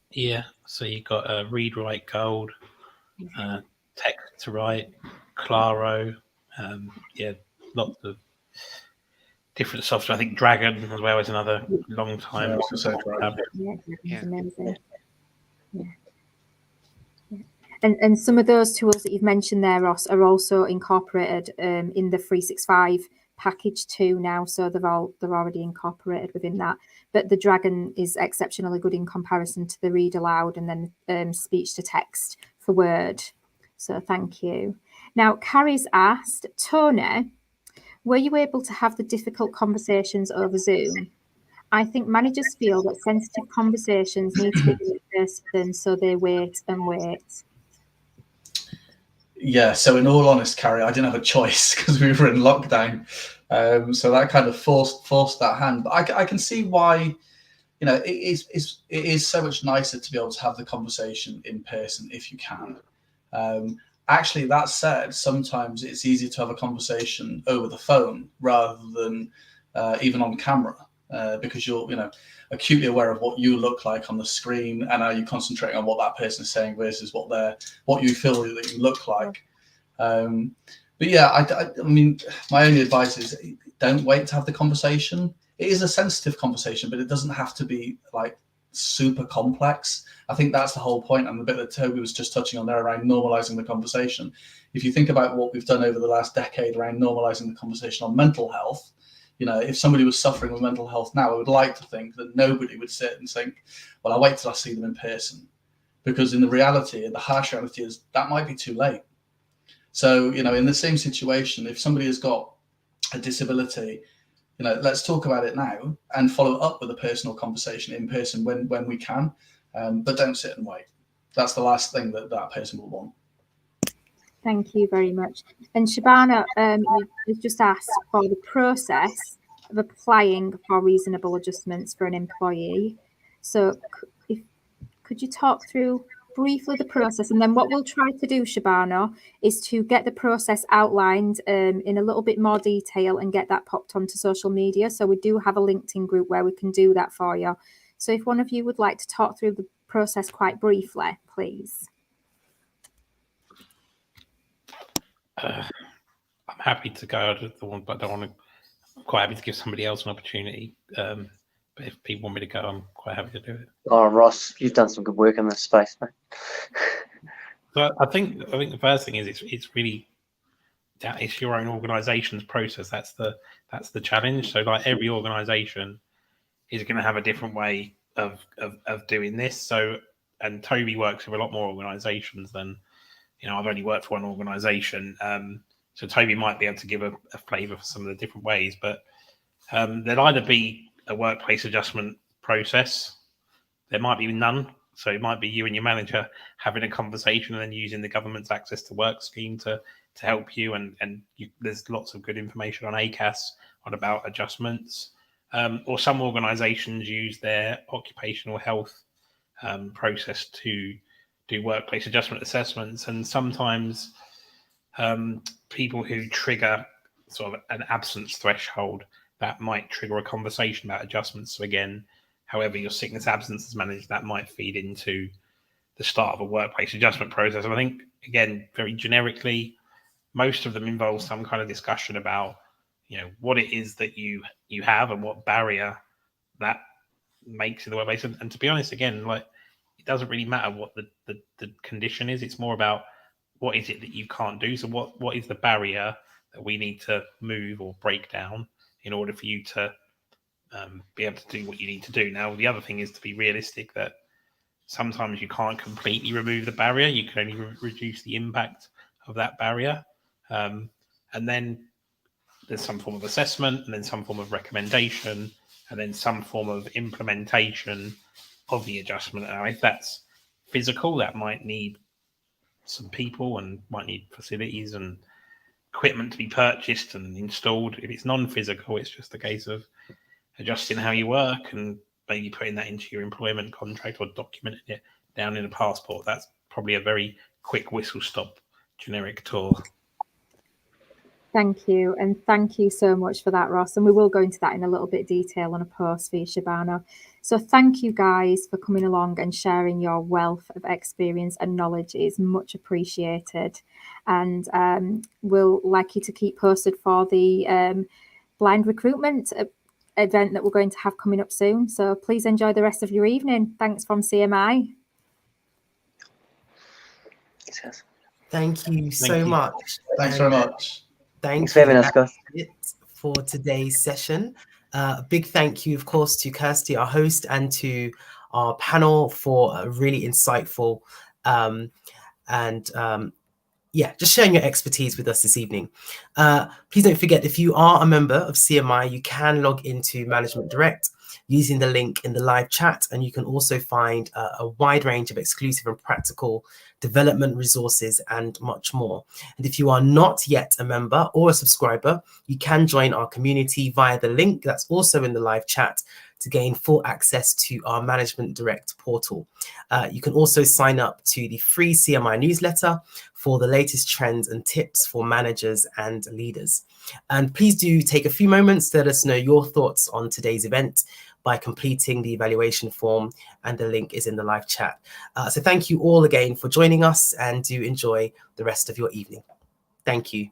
Yeah, so you've got Read Write Gold, Text to Write, Claro, lots of different software. I think Dragon as well is another long time. Yeah, amazing. Yeah. And some of those tools that you've mentioned there, Ross, are also incorporated in the 365 package too now, so they're already incorporated within that. But the Dragon is exceptionally good in comparison to the Read Aloud and then speech to text for Word. So thank you. Now, Carrie's asked, Tony, were you able to have the difficult conversations over Zoom? I think managers feel that sensitive conversations need to be in person, so they wait and wait. Yeah, so in all honest, Carrie, I didn't have a choice because we were in lockdown. So that kind of forced that hand. But I can see why, you know, it is so much nicer to be able to have the conversation in person if you can. Actually, that said, sometimes it's easier to have a conversation over the phone rather than even on camera, because you're, you know, acutely aware of what you look like on the screen, and are you concentrating on what that person is saying versus what you feel that you look like. But yeah, I mean, my only advice is don't wait to have the conversation. It is a sensitive conversation, but it doesn't have to be like super complex. I think that's the whole point, and the bit that Toby was just touching on there around normalizing the conversation. If you think about what we've done over the last decade around normalizing the conversation on mental health, you know, if somebody was suffering with mental health now, I would like to think that nobody would sit and think, well, I'll wait till I see them in person. Because in the reality, the harsh reality is that might be too late. So, you know, in the same situation, if somebody has got a disability, you know, let's talk about it now and follow up with a personal conversation in person when we can, but don't sit and wait. That's the last thing that person will want. Thank you very much. And Shabana, you've just asked for the process of applying for reasonable adjustments for an employee. So could you talk through briefly the process? And then what we'll try to do, Shabana, is to get the process outlined in a little bit more detail and get that popped onto social media. So we do have a LinkedIn group where we can do that for you. So if one of you would like to talk through the process quite briefly, please. I'm happy to go. But I don't want to. I'm quite happy to give somebody else an opportunity. But if people want me to go, I'm quite happy to do it. Oh, Ross, you've done some good work in this space, mate. So I think the first thing is it's really that it's your own organisation's process. That's the challenge. So like every organisation is going to have a different way of doing this. So and Toby works with a lot more organisations than, you know, I've only worked for one organisation. So Toby might be able to give a flavour for some of the different ways, but there'll either be a workplace adjustment process. There might be none. So it might be you and your manager having a conversation and then using the government's access to work scheme to help you. And there's lots of good information on ACAS on about adjustments. Or some organisations use their occupational health process to do workplace adjustment assessments. And sometimes people who trigger sort of an absence threshold, that might trigger a conversation about adjustments. So again, however your sickness absence is managed, that might feed into the start of a workplace adjustment process. And I think, again, very generically, most of them involve some kind of discussion about, you know, what it is that you have and what barrier that makes in the workplace. And to be honest, again, like, it doesn't really matter what the condition is. It's more about what is it that you can't do. So what is the barrier that we need to move or break down in order for you to be able to do what you need to do. Now, the other thing is to be realistic that sometimes you can't completely remove the barrier. You can only reduce the impact of that barrier. And then there's some form of assessment, and then some form of recommendation, and then some form of implementation of the adjustment. Now, if that's physical, that might need some people and might need facilities and equipment to be purchased and installed. If it's non-physical, it's just a case of adjusting how you work and maybe putting that into your employment contract or documenting it down in a passport. That's probably a very quick whistle-stop generic tour. Thank you. And thank you so much for that, Ross. And we will go into that in a little bit of detail on a post for you, Shabana. So thank you guys for coming along and sharing your wealth of experience and knowledge. It is much appreciated. And we'll like you to keep posted for the blind recruitment event that we're going to have coming up soon. So please enjoy the rest of your evening. Thanks from CMI. Thank you so much. Thanks very much. Thanks for having us, guys. For today's session. A big thank you, of course, to Kirsty, our host, and to our panel for a really insightful just sharing your expertise with us this evening. Please don't forget, if you are a member of CMI, you can log into Management Direct using the link in the live chat, and you can also find a wide range of exclusive and practical development resources and much more. And if you are not yet a member or a subscriber, you can join our community via the link that's also in the live chat to gain full access to our Management Direct portal. You can also sign up to the free CMI newsletter for the latest trends and tips for managers and leaders. And please do take a few moments to let us know your thoughts on today's event by completing the evaluation form, and the link is in the live chat. So thank you all again for joining us, and do enjoy the rest of your evening. Thank you.